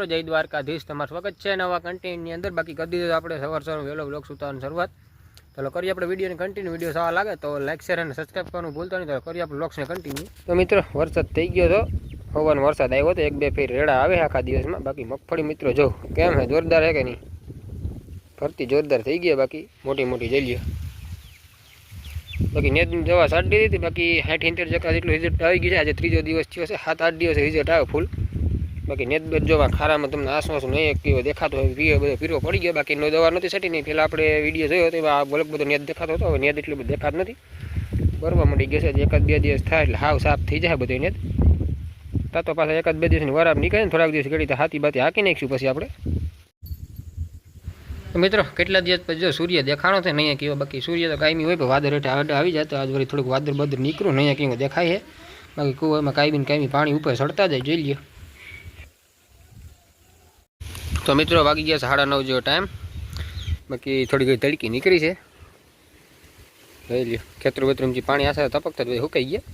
જય દ્વારકાધીશ, તમારું સ્વાગત છે નવા કન્ટેન્ટની અંદર। બાકી કરી દીધું આપણે સવાર વહેલો બ્લોગ સુતાવાની શરૂઆત। ચાલો કરીએ આપણે વિડીયોને કન્ટિન્યુ। વિડીયો સારા લાગે તો લાઈક શેર અને સબસ્ક્રાઈબ કરવાનું ભૂલતા નહીં। તો કરીએ આપણે બ્લોગ્સને કન્ટિન્યુ। તો મિત્રો વરસાદ થઈ ગયો હતો, હવાનો વરસાદ આવ્યો હતો, 1-2 ફેર રેડા આવે આખા દિવસમાં। બાકી મગફળી મિત્રો જો કેમ છે, જોરદાર છે કે નહીં? ફરતી જોરદાર થઈ ગયા, બાકી મોટી મોટી જઈ લ્યો। બાકી નેદની દવા છાંટી દીધી, બાકી 60-70% જેટલું રિઝલ્ટ આવી ગયું છે। આજે ત્રીજો દિવસ થયો છે, 7-8 દિવસે રિઝલ્ટ આવ્યો ફૂલ। બાકી નેત બેટ જોવા ખારામાં તમને આસપાસ નહીં કેવો દેખાતો હોય, બધો પીરો પડી ગયો। બાકી નો દવા નથી છટી નહીં, પહેલાં આપણે વિડીયો જોયો હતો આ બલક બધો નેત દેખાતો હતો, હવે નેત એટલું બધું દેખાત નથી, બરવા મળી ગયો છે। 1-2 દિવસ થાય એટલે હાવ સાફ થઈ જાય બધો નેત। તો પાછા 1-2 દિવસની વરાપ નીકળે ને, થોડાક દિવસ ઘડી તો હાથી બાતી હાંકી નાખીશું પછી આપણે। તો મિત્રો કેટલા દિવસ પછી જો સૂર્ય દેખાણો છે નહીં કેવો, બાકી સૂર્ય તો કાયમી હોય, પણ વાદળ હેઠે આવી જાય તો આજ વળી થોડુંક વાદળ બદર નીકળું નહીં કેવું દેખાય છે। બાકી કુવામાં કાયમી પાણી ઉપર સડતા જાય, જોઈ લ્યો। તો મિત્રો વાગી ગયા 9:30 જેવો ટાઈમ, બાકી થોડી ઘણી તડકી નીકળી છે, જોઈ લ્યો। ખેતર વેતરમથી પાણી આશા તપકતા જ સુકાઈ ગયા।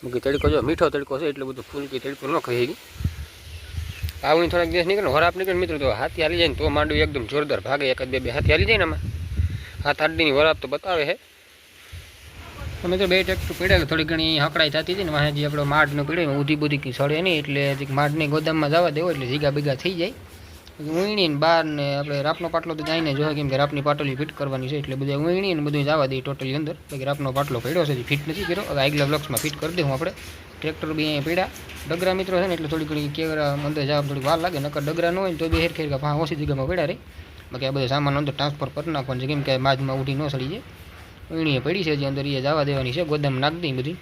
બાકી તડકો જો મીઠો તડકો છે, એટલું બધું ફૂલ કે તડકો ન ખાઈ ગયું। આવણી થોડાક દિવસ નીકળે વરાપ નીકળે મિત્રો, તો હાથી હાલી જાય ને તો માંડવી એકદમ જોરદાર ભાગે। 1-2 હાથી હાલી જાય ને આમાં 7-8 દીની વરાપ તો બતાવે છે। તો મિત્રો 2 ટ્રેક્ટર પીડે, થોડી ઘણી હકડાઈ થતી હતી ને, વાંહે જે આપણો માડનો પીડે ઊધી બુધી કી સડે નહીં, એટલે માડને ગોદામમાં જવા દેવો એટલે જીગા બીગા થઈ જાય। ઊંણી ને બહાર ને આપણે રાપનો પાટલો તો જઈને જોઈએ, કેમ કે રાપની પાટલી ફિટ કરવાની છે, એટલે બધા ઊંણી ને બધું જવા દઈએ ટોટલી અંદર। બાકી રાપનો પાટલો પડ્યો છે, ફિટ નથી કર્યો, હવે આગલા બ્લોક્સમાં ફિટ કરી દઉં આપણે। ટ્રેક્ટર બી અહીંયા પીડા ડગરા મિત્રો છે ને, એટલે થોડી ઘણી કેવરા અંદર જવા થોડી વાર લાગે, નકર ડગરા ન હોય ને તો બે હેરખેર ઓછી જગ્યામાં પડ્યા રહે। બાકી આ બધો સામાન અંદર ટ્રાન્સફર કરી નાખવાનું છે, કેમ કે માજમાં ઉઠી ન સડી જાય। ઊંણીએ પડી છે જે અંદર એ જવા દેવાની છે, ગોદામ નાખી દઈ બધી।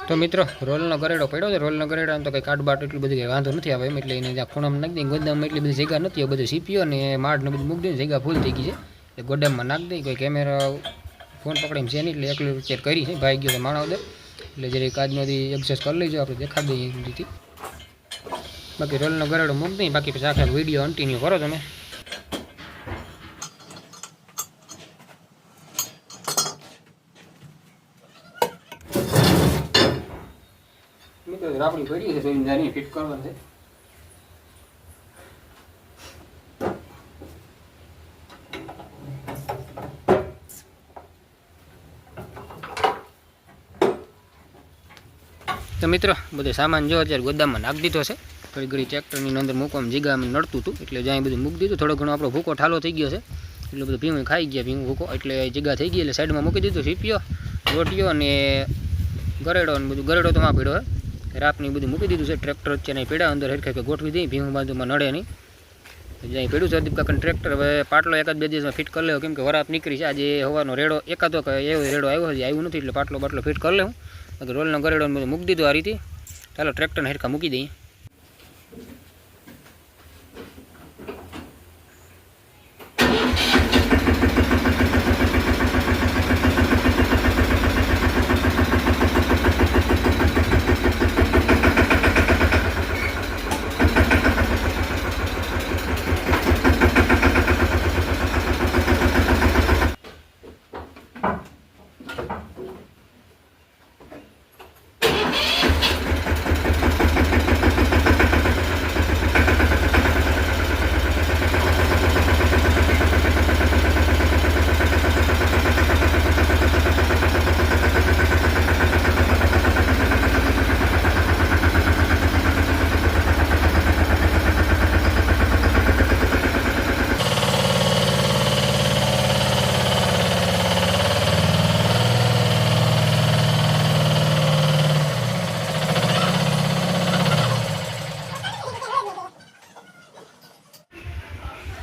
તો મિત્રો રોલનો ગરેડો પડ્યો છે, રોલનો ગરેડા તો કંઈ કાટબાટ એટલું બધું કંઈ વાંધો નથી આવે એમ, એટલે એને જ્યાં ખૂણામાં નાખી દઈ। ગોદામમાં એટલી બધી જગ્યા નથી, બધું સીપીઓ ને માળને બધું મૂકી દઈને જગ્યા ફૂલ થઈ ગઈ છે, એટલે ગોદામમાં નાખી દઈ। કોઈ કેમેરા ફોન પકડીને છે નહીં, એટલે એકલું ચેક કરી છે, ભાઈ ગયો તો માણસ અંદર, એટલે જરી કાચમાંથી એડજસ્ટ કરી લઈજો આપણે, દેખાડી દઈએ એમ રીતે। બાકી રોલનો ગરેડો મૂકી દઈ, બાકી પછી આખા વિડીયો કન્ટિન્યુ કરો તમે। આપણી પડી છે, જોઈને જાણી ફિટ કરવાનું છે। તો મિત્રો બધો સામાન જો અત્યારે ગોદામમાં નાખી દીધો છે, થોડી ઘડી ટ્રેક્ટરની અંદર મૂકવામાં જગ્યામાં નડતું હતું, એટલે જ્યાં બધું મૂકી દીધું। થોડો ઘણો આપણો ભૂકો ઠાલો થઈ ગયો છે, એટલે બધું ભીંગું ખાઈ ગયા, ભીંગું ભૂકો એટલે જગ્યા થઈ ગઈ, એટલે સાઈડમાં મૂકી દીધું સીપીઓ રોટીઓ અને ગરેડો અને બધું। ગરેડો તો માં પીડ્યો છે, રાપની બધું મૂકી દીધું છે। ટ્રેક્ટર અત્યારે પીડા અંદર હેરખે ગોઠવી દઈ, ભીંગું બાજુમાં નડે નહીં, જ્યાં પડ્યું છે હરદીપ કાકાનું ટ્રેક્ટર। હવે પાટલો 1-2 દિવસમાં ફિટ કરી લેવો, કેમ કે વરાપ નીકળી છે। આજે હવાનો રેડો એકાદો એવો રેડો આવ્યો છે, આવ્યું નથી, એટલે પાટલો બાટલો ફિટ કરી લેવું। બાકી રોલનો ગરેડો બધું મૂકી દીધું આ રીતે। ચાલો ટ્રેક્ટરને હેરખા મૂકી દઈએ।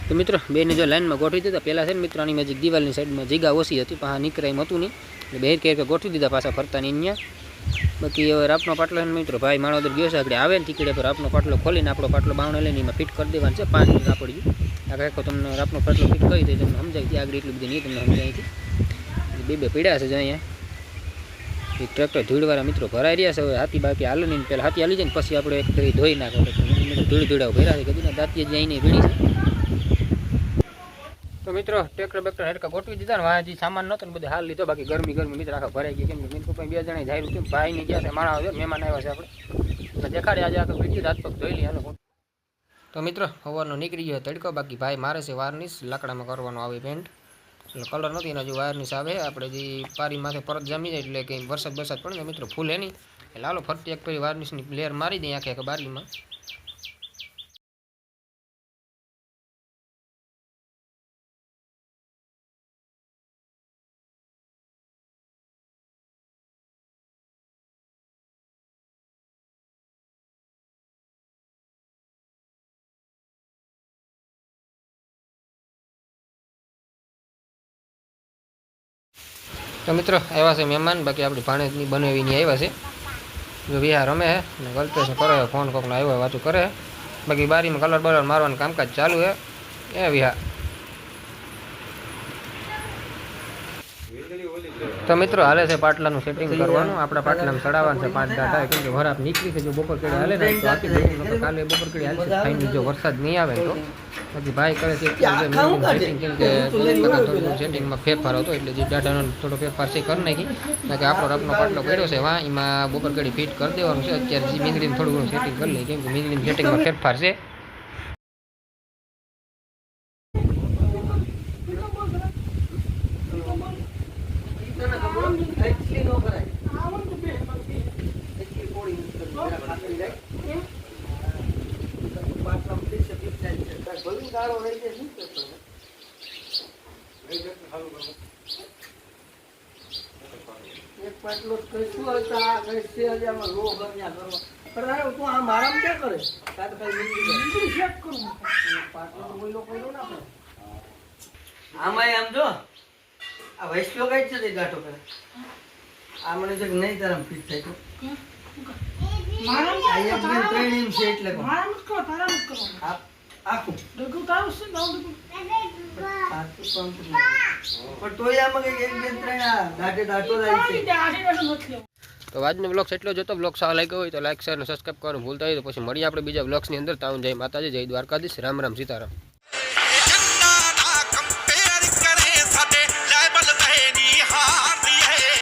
તો મિત્રો બેને જો લાઈનમાં ગોઠવી દીધા, પહેલાં છે ને મિત્રો આની મેં દિવાલની સાઈડમાં જગ્યા ઓછી હતી, પણ નીકળે એમ હતું નહીં, એટલે બે કેર ગોઠવી દીધા પાછા ફરતાની અહીંયા। બાકી હવે રાપનો પાટલો મિત્રો ભાઈ માણોદર ગયો છે, આગળ આવે ને ટીકડે પર રાપનો પાટલો ખોલીને આપણો પાટલો બાવણો લઈને એમાં ફિટ કરી દેવાનો છે। 5 મિનિટ આપડી આગળ તમને રાપનો પાટલો ફિટ કરી દઈ, તમને સમજાય ત્યાં આગળ એટલું બધું નહીં તમને સમજાય। બે પીડા છે જો અહીંયા એ ટ્રેક્ટર ધૂળવાળા મિત્રો ભરાઈ રહ્યા છે. હવે હાથી બાકી હાલે નહીં, પહેલાં હાથી હાલી જાય ને પછી આપણે એક કરી ધોઈ નાખો. ધૂળાવ ભર્યા છે, કદી દાંતીએ જ અહીંને ભીડી છે. તો મિત્રો ટ્રેક્ટર બેક્ટર હેડકા ગોઠવી દીધા ને વાં જે સામાન નહોતો ને બધું હાલ લીધો. બાકી ગરમી મિત્ર આખા ભરાઈ ગઈ. કેમ કે મિત્ર બે જણા જાય કેમ ભાઈને ગયા છે, માણા આવ્યો મહેમાન આવ્યા છે આપણે દેખાડે આજે આખો વિડીયો હાથ પગ ધોઈ લઈએ. હાલો તો મિત્રો સવારનો નીકળી ગયો તડકો. બાકી ભાઈ મારે છે વાર્નિશ, લાકડામાં કરવાનો આવે પેન્ટ, એટલે કલર નથી એના જો વાર્નિશ આવે. આપણે જે પારી માથે પરત જમી જાય એટલે કંઈ વરસાદ પડે ને મિત્રો ફૂલ એની એટલે હાલો ફરતી એક ફરી વાર્નિશની લેયર મારી દઈએ આખે આખે બારીમાં. તો મિત્રો આવ્યા છે મહેમાન. બાકી આપણી ભાણેજની બનાવીની આવ્યા છે. જો વિહાર રમે હે ને ગલ્પેશ કરે ફોન કોકનો આવ્યો વાતું કરે. બાકી બારીમાં કલર બલર મારવાનું કામકાજ ચાલુ છે. એ વિહાર તો મિત્રો હાલે છે પાટલાનું સેટિંગ કરવાનું. આપણા પાટલામાં ચડાવવાનું છે 5 દાંટા. કેમ કે વરાપ નીકળી છે. જો બપોર કેડે હાલે ને તો આપી દઈએ, કાલે બપોર કેડે હાલશે. ફાઇનલી જો વરસાદ નહીં આવે તો બાકી ભાઈ કરે છે સેટિંગ. કેમ કે થોડું સેટિંગમાં ફેરફાર હતો એટલે જે દાંટાનો થોડો ફેરફાર છે કરી નાખી. બાકી આપણો પાટલો પડ્યો છે વાં એમાં બપોર કેડી ફિટ કરી દેવાનું છે. અત્યારે જે મીંદડીમાં થોડું ઘણું સેટિંગ કરી લઈએ. કેમ કે મીંદડીમાં સેટિંગમાં ફેરફાર છે. આમાં આમ જો આ વૈશ્લો કઈ છે તે ગાંઠો કરે આ મને જો નહીં તારા ફિટ થાય તો મારા આ એક બે ત્રણ ઇંચ છે એટલે મારા મત કરો તારા મત કરો આખું ડગુ તારું છે નામ ડગુ આખું પણ તોય આમાં કઈ એક બે ત્રણ આ દાટો જાય છે. તો આજનો બ્લોગ એટલો જ હતો. બ્લોગ સારો લાગ્યો હોય તો લાઈક શેર અને સબસ્ક્રાઈબ કરવાનું ભૂલતા હોય તો પછી મળીએ આપણે બીજા બ્લોગ્સની અંદર. તાઉન જય માતાજી, જય દ્વારકાધીશ, રામ રામ સીતારામ.